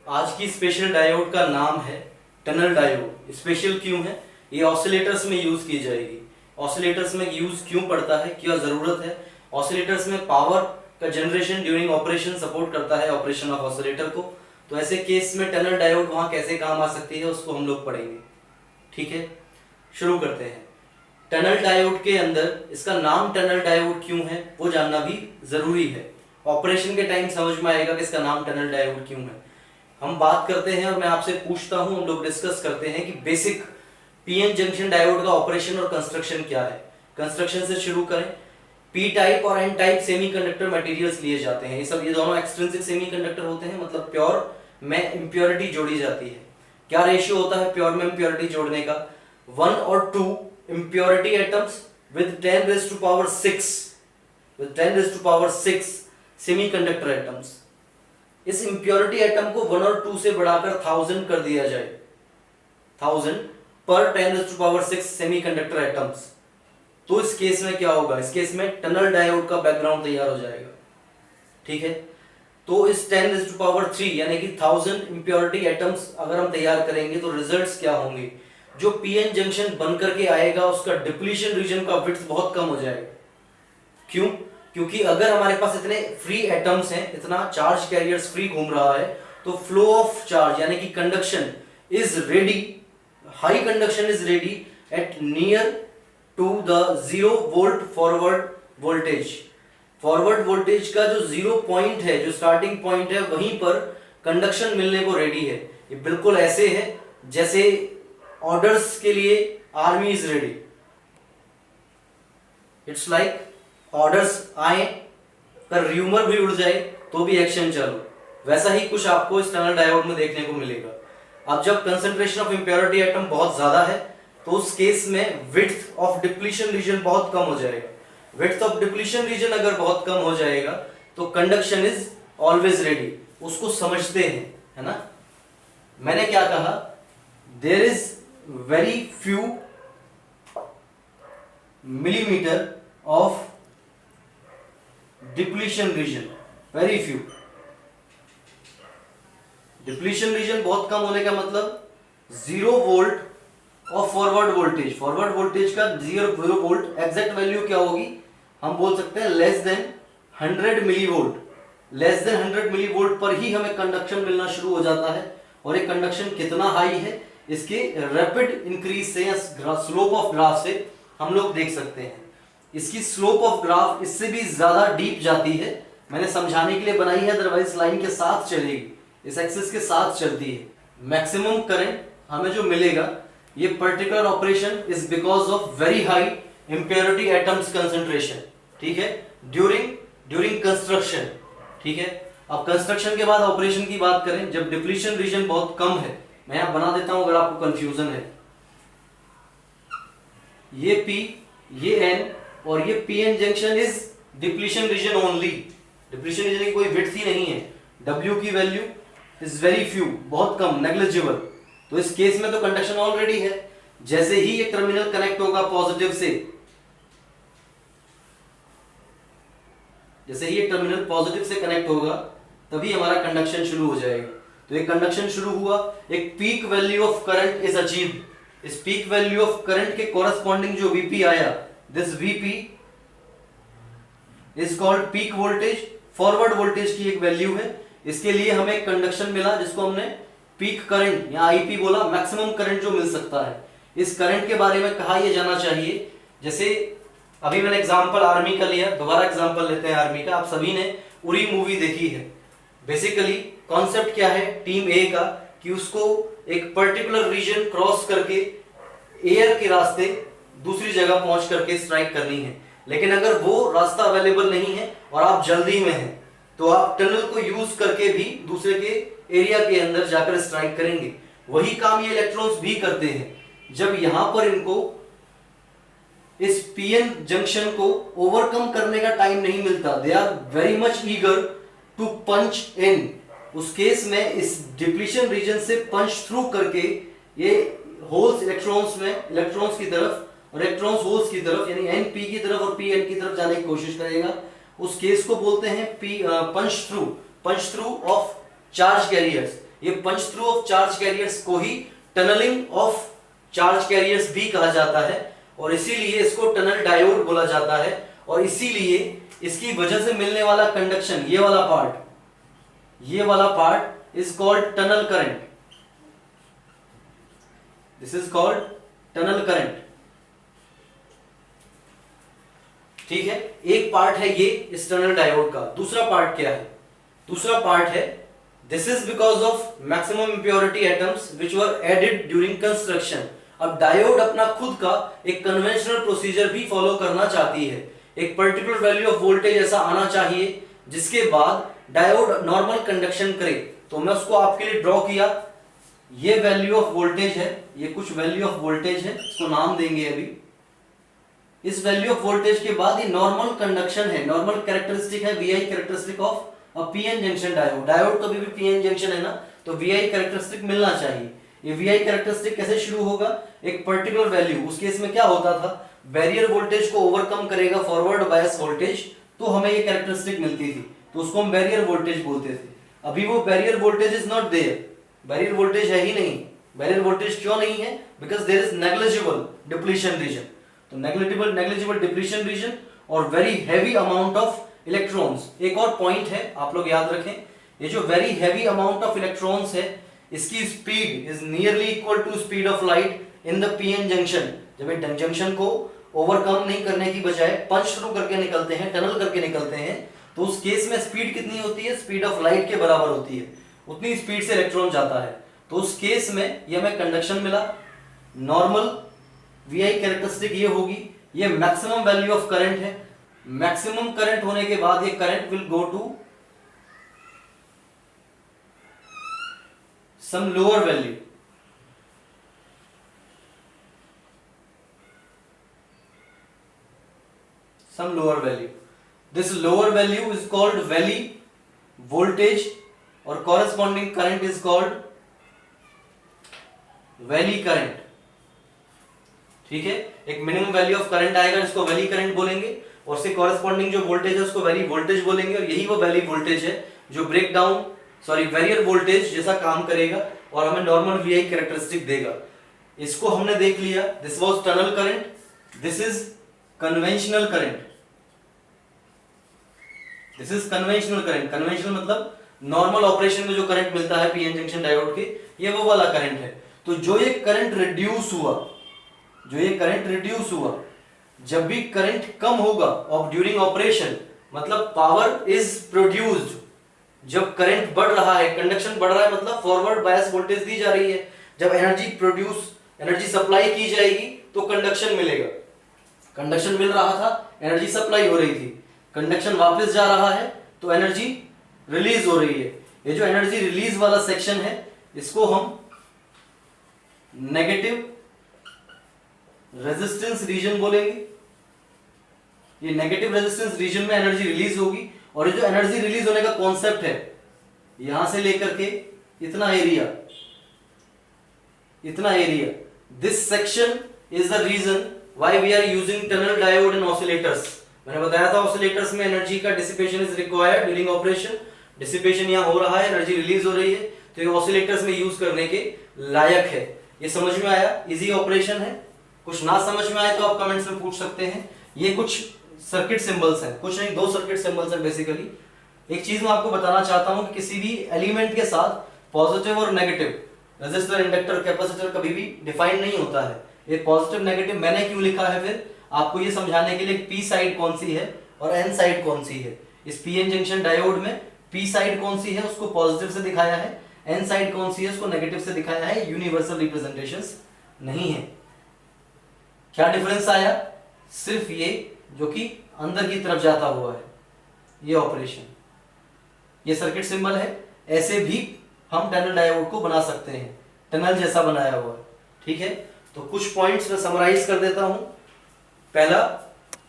आज की special diode का नाम है टनल डायोड। स्पेशल क्यों है? ये ऑसिलेटर्स में यूज की जाएगी। ऑसिलेटर्स में यूज क्यों पड़ता है, क्या जरूरत है? ऑसिलेटर्स में पावर का जनरेशन ड्यूरिंग ऑपरेशन सपोर्ट करता है ऑपरेशन ऑफ ऑसिलेटर को। तो ऐसे केस में टनल डायोड वहां कैसे काम आ सकती है उसको हम लोग पढ़ेंगे। ठीक है, शुरू करते हैं। टनल डायोड के अंदर इसका नाम टनल डायोड क्यों है वो जानना भी जरूरी है। ऑपरेशन के टाइम समझ में आएगा कि इसका नाम टनल डायोड क्यों है। हम बात करते हैं और मैं आपसे पूछता हूं, हम लोग डिस्कस करते हैं कि बेसिक पीएन जंक्शन डायोड का ऑपरेशन और कंस्ट्रक्शन क्या है। कंस्ट्रक्शन से शुरू करें। पी टाइप और एन टाइप सेमीकंडक्टर मटेरियल्स लिए जाते हैं। ये दोनों एक्सट्रिंसिक सेमीकंडक्टर होते हैं, मतलब प्योर में इम्प्योरिटी जोड़ी जाती है। क्या रेशियो होता है प्योर में इम्प्योरिटी जोड़ने का? 1 और 2 impurity atoms with 10 raised to power 6 semiconductor atoms. इस इम्प्योरिटी एटम को 1 और 2 से बढ़ाकर 1000 कर दिया जाए, 1000 पर 10 raised to power 6 semiconductor atoms, तो इस केस में क्या होगा? इस केस में टनल डायोड का बैकग्राउंड तैयार हो जाएगा। ठीक है, तो इस 10 raised to power 3 यानी कि 1000 इम्प्योरिटी एटम्स अगर हम तैयार करेंगे तो रिजल्ट्स क्या होंगे? जो पीएन जंक्शन बन करके आएगा उसका डिप्लीशन रीजन का विड्थ बहुत कम हो जाएगा। क्यों? क्योंकि अगर हमारे पास इतने फ्री एटम्स हैं, इतना चार्ज कैरियर्स फ्री घूम रहा है, तो फ्लो ऑफ चार्ज यानी कि conduction is ready, high conduction is ready at near to the 0 volt forward voltage. Forward voltage का जो 0 पॉइंट है, जो स्टार्टिंग पॉइंट है, वहीं पर कंडक्शन मिलने को रेडी है। ये बिल्कुल ऐसे है जैसे ऑर्डर्स के लिए army is ready. It's like orders आए पर र्यूमर भी उड़ जाए तो भी एक्शन चालू। वैसा ही कुछ आपको इस टनल डायोड में देखने को मिलेगा। अब जब कंसंट्रेशन ऑफ इंप्योरिटी एटम बहुत ज्यादा है तो उस केस में विड्थ ऑफ डिप्लीशन रीजन बहुत कम हो जाएगा। विड्थ ऑफ डिप्लीशन रीजन अगर बहुत कम हो जाएगा तो कंडक्शन इज ऑलवेज रेडी। उसको समझते हैं, है ना? मैंने क्या कहा? There is very few millimetre of depletion region, very few. Depletion region बहुत कम होने का मतलब 0 volt of forward voltage. Forward voltage का 0 वोल्ट एग्जैक्ट वैल्यू क्या होगी? हम बोल सकते हैं less than 100 millivolt. Less than 100 millivolt पर ही हमें कंडक्शन मिलना शुरू हो जाता है। और ये कंडक्शन कितना हाई है इसके रैपिड इंक्रीज से या स्लोप ऑफ ग्राफ से हम लोग देख सकते हैं। इसकी स्लोप ऑफ ग्राफ इससे भी ज्यादा डीप जाती है। मैंने समझाने के लिए बनाई है, अदरवाइज लाइन के साथ चलेगी, इस एक्सिस के साथ चलती है। मैक्सिमम करंट हमें जो मिलेगा, ये particular operation is because of very high impurity atoms concentration. ठीक है, ड्यूरिंग कंस्ट्रक्शन। ठीक है, अब कंस्ट्रक्शन के बाद ऑपरेशन की बात करें, जब डिप्लीशन रीजन बहुत कम है, मैं यहां बना देता हूं अगर आपको कंफ्यूजन है। ये P, ये N और ये PN junction is depletion region only. Depletion region की कोई विड्थ ही नहीं है। W की वैल्यू इज वेरी फ्यू, बहुत कम, नेग्लिजिबल। तो इस केस में तो कंडक्शन ऑलरेडी है। जैसे ही ये टर्मिनल कनेक्ट होगा पॉजिटिव से, जैसे ही ये टर्मिनल पॉजिटिव से कनेक्ट होगा तभी हमारा कंडक्शन शुरू हो जाएगा। तो एक कंडक्शन शुरू हुआ, एक peak value of current is achieved. इस पीक वैल्यू ऑफ करंट के कॉरस्पॉन्डिंग जो Vp आया, this Vp is called peak voltage. Forward voltage की एक वैल्यू है। इसके लिए हमें कंडक्शन मिला जिसको हमने पीक करंट या Ip बोला, मैक्सिमम करंट जो मिल सकता है। इस करंट के बारे में कहा यह जाना चाहिए, जैसे अभी मैंने एग्जांपल आर्मी का लिया, दोबारा एग्जांपल लेते हैं आर्मी का। आप सभी ने उरी मूवी देखी है। बेसिकली कॉन्सेप्ट क्या है टीम ए का, कि उसको एक पर्टिकुलर रीजन क्रॉस करके एयर के रास्ते दूसरी जगह पहुंच करके स्ट्राइक करनी है। लेकिन अगर वो रास्ता अवेलेबल नहीं है और आप जल्दी में हैं, तो आप टनल को यूज करके भी दूसरे के एरिया के अंदर जाकर स्ट्राइक करेंगे। वही काम ये इलेक्ट्रॉन्स भी करते हैं। जब यहां पर इनको इस पीएन जंक्शन को ओवरकम करने का टाइम नहीं मिलता, they are very much eager to punch in, उस केस में इस डिप्लीशन रीजन से पंच थ्रू करके ये होल्स इलेक्ट्रॉन्स में, इलेक्ट्रॉन्स की तरफ और इलेक्ट्रॉन्स होल्स की तरफ, यानी एन पी की तरफ और पी एन की तरफ जाने की कोशिश करेगा। उस केस को बोलते हैं पंच थ्रू ऑफ चार्ज कैरियर्स। ये पंच थ्रू ऑफ चार्ज कैरियर्स को ही टनलिंग ऑफ चार्ज कैरियर्स भी कहा जाता है और इसीलिए इसको टनल डायोड बोला जाता है और इसीलिए इसकी वजह से मिलने वाला कंडक्शन, ये वाला part is called tunnel current. This is called tunnel current. ठीक है, एक पार्ट है ये इस टनल डायोड का। दूसरा पार्ट क्या है? दूसरा पार्ट है this is because of maximum impurity atoms which were added during construction. अब डायोड अपना खुद का एक कन्वेंशनल प्रोसीजर भी फॉलो करना चाहती है। एक पर्टिकुलर वैल्यू ऑफ वोल्टेज ऐसा आना चाहिए जिसके बाद डायोड नॉर्मल कंडक्शन करे। तो मैं उसको आपके लिए ड्रॉ किया। ये वैल्यू ऑफ वोल्टेज है, ये कुछ वैल्यू ऑफ वोल्टेज है, इसको नाम देंगे अभी। इस वैल्यू ऑफ वोल्टेज के बाद ये नॉर्मल कंडक्शन है, नॉर्मल कैरेक्टरिस्टिक है, VI characteristic of a PN junction diode. Diode तो अभी भी पीएन जंक्शन है ना, तो वीआई कैरेक्टरिस्टिक मिलना चाहिए। ये वीआई कैरेक्टरिस्टिक कैसे शुरू होगा? एक पर्टिकुलर वैल्यू, उस केस में क्या होता था, बैरियर वोल्टेज को ओवरकम करेगा फॉरवर्ड बायस वोल्टेज, तो हमें ये कैरेक्टरिस्टिक मिलती थी, तो उसको हम बैरियर वोल्टेज बोलते थे। अभी वो barrier voltage is not there, barrier voltage है ही नहीं। बैरियर वोल्टेज क्यों नहीं है? Because there is negligible depletion region. तो नेग्लिजिबल डिप्लीशन रीजन और very heavy amount of electrons. एक और पॉइंट है आप लोग याद रखें, ये जो very heavy amount of electrons है, इसकी speed is nearly equal to speed of light in the PN junction. जब ये जंक्शन को ओवरकम नहीं करने की बजाय पंच थ्रू करके निकलते हैं, टनल करके निकलते हैं, तो उस केस में स्पीड कितनी होती है? स्पीड ऑफ लाइट के बराबर होती है, उतनी स्पीड से इलेक्ट्रॉन जाता है। तो उस केस में ये हमें कंडक्शन मिला। नॉर्मल वीआई कैरेक्टरिस्टिक ये होगी, ये मैक्सिमम वैल्यू ऑफ करंट है। मैक्सिमम करंट होने के बाद ये current will go to some lower value. Some lower value. This lower value is called valley voltage or corresponding current is called valley current. ठीक है, एक मिनिमम वैल्यू ऑफ करंट आएगा जिसको वैली करंट बोलेंगे और उससे कॉरेस्पॉन्डिंग जो voltage है उसको वैली वोल्टेज बोलेंगे और यही वो वैली वोल्टेज है जो ब्रेक डाउन बैरियर वोल्टेज जैसा काम करेगा और हमें नॉर्मल वीआई कैरेक्टरिस्टिक देगा। इसको हमने देख लिया। This was tunnel current, this is conventional current. This is conventional current. Conventional मतलब नॉर्मल ऑपरेशन में जो करंट मिलता है पीएन जंक्शन डायोड के, ये वो वाला करंट है। तो जो ये करंट रिड्यूस हुआ, जब भी करंट कम होगा ऑफ ड्यूरिंग ऑपरेशन, मतलब पावर इज प्रोड्यूस्ड। जब करंट बढ़ रहा है, कंडक्शन बढ़ रहा है, मतलब फॉरवर्ड बायस वोल्टेज दी जा रही है। जब एनर्जी सप्लाई की जाएगी तो कंडक्शन मिलेगा। कंडक्शन मिल रहा था, एनर्जी सप्लाई हो रही थी, कंडक्शन वापस जा रहा है तो एनर्जी रिलीज हो रही है। ये जो एनर्जी रिलीज वाला सेक्शन है इसको हम नेगेटिव रेजिस्टेंस रीजन बोलेंगे। ये नेगेटिव रेजिस्टेंस रीजन में एनर्जी रिलीज होगी और ये जो एनर्जी रिलीज होने का कॉन्सेप्ट है, यहां से लेकर के इतना area, this section is the region why we are using tunnel diode in oscillators. मैंने बताया था ऑसिलेटर्स में एनर्जी का dissipation is required during operation. Dissipation यहां हो रहा है, एनर्जी रिलीज हो रही है, तो ये ऑसिलेटर्स में यूज करने के लायक है। ये समझ में आया? इजी ऑपरेशन है। कुछ ना समझ में आए तो आप कमेंट्स में पूछ सकते हैं। ये कुछ सर्किट सिंबल्स हैं, कुछ नहीं, 2 सर्किट सिंबल्स हैं बेसिकली। एक चीज मैं आपको बताना चाहता हूं कि किसी भी एलिमेंट के साथ पॉजिटिव और नेगेटिव, रेजिस्टर, इंडक्टर, कैपेसिटर कभी भी डिफाइन नहीं होता है। ये पॉजिटिव नेगेटिव मैंने क्यों लिखा है, फिर आपको ये समझाने के लिए पी साइड कौन सी है और एन साइड कौन सी है। इस पीएन जंक्शन डायोड में पी साइड कौन सी है उसको पॉजिटिव से दिखाया है, एन साइड कौन सी है उसको नेगेटिव से दिखाया है। यूनिवर्सल रिप्रेजेंटेशंस नहीं है। क्या डिफरेंस आया? सिर्फ ये जो कि अंदर की तरफ जाता हुआ है, ये ऑपरेशन, ये सर्किट सिंबल है। ऐसे भी हम टनल डायोड को बना सकते हैं, टनल जैसा बनाया हुआ है। ठीक है, तो कुछ पॉइंट्स में समराइज कर देता हूं। पहला,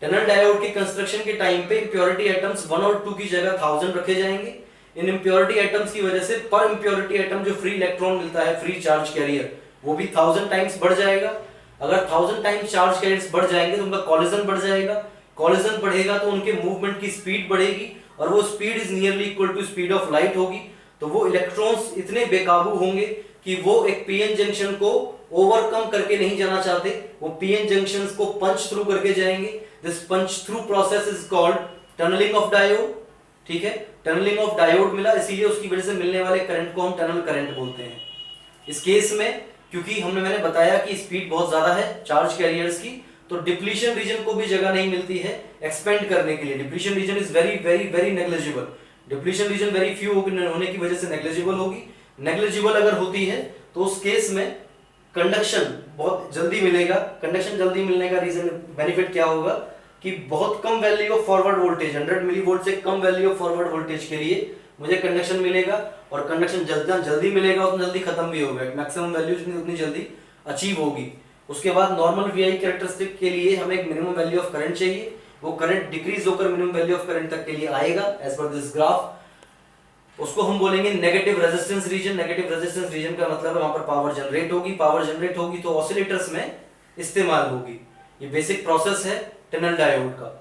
टनल डायोड के कंस्ट्रक्शन के टाइम पे इंप्योरिटी एटम्स 1 और 2 की जगह 1000 रखे जाएंगे। इन इंप्योरिटी एटम्स की वजह से पर इंप्योरिटी एटम जो फ्री इलेक्ट्रॉन मिलता है, फ्री चार्ज कैरियर, वो भी 1000 टाइम्स बढ़ जाएगा। अगर 1000 टाइम्स चार्ज कैरियर्स बढ़ जाएंगे तो उनका कॉलिजन बढ़ जाएगा। कॉलिजन बढ़ेगा तो उनके मूवमेंट की स्पीड बढ़ेगी और वो speed is nearly equal to speed of light होगी। तो वो इलेक्ट्रॉन्स इतने बेकाबू होंगे कि वो एक पीएन जंक्शन को ओवरकम करके नहीं जाना चाहते, वो पीएन जंक्शंस को पंच थ्रू करके जाएंगे। This punch through process is called tunnelling of diode. ठीक है, टनलिंग ऑफ डायोड मिला, इसीलिए उसकी वजह से मिलने वाले करंट को हम टनल करंट बोलते हैं। इस केस में क्योंकि मैंने बताया कि स्पीड बहुत ज्यादा है चार्ज कैरियर्स की, तो डिप्लीशन रीजन को भी जगह नहीं मिलती है एक्सपेंड करने के लिए। Depletion region is very very very negligible. Depletion region very few होने की वजह से नेग्लिजिबल होगी। नेग्लिजिबल अगर होती है तो उस केस में कंडक्शन बहुत जल्दी मिलेगा। कंडक्शन जल्दी मिलने का रीजन बेनिफिट क्या होगा कि बहुत कम value of forward voltage, 100 millivolt से कम वैल्यू ऑफ फॉरवर्ड वोल्टेज के लिए मुझे कंडक्शन मिलेगा, और कंडक्शन जल्दी मिलेगा उतना जल्दी खत्म भी होगा। मैक्सिमम वैल्यू उतनी जल्दी अचीव होगी। उसके बाद नॉर्मल वीआई कैरेक्टरिस्टिक के लिए हमें एक मिनिमम वैल्यू ऑफ करंट चाहिए, वो करंट डिक्रीज होकर मिनिमम वैल्यू ऑफ करंट तक के लिए आएगा एज पर दिस ग्राफ। उसको हम बोलेंगे negative resistance region. Negative resistance region का मतलब है वहां पर पावर जनरेट होगी। पावर जनरेट होगी तो ऑसिलेटर्स में इस्तेमाल होगी। ये बेसिक प्रोसेस है टनल डायोड का।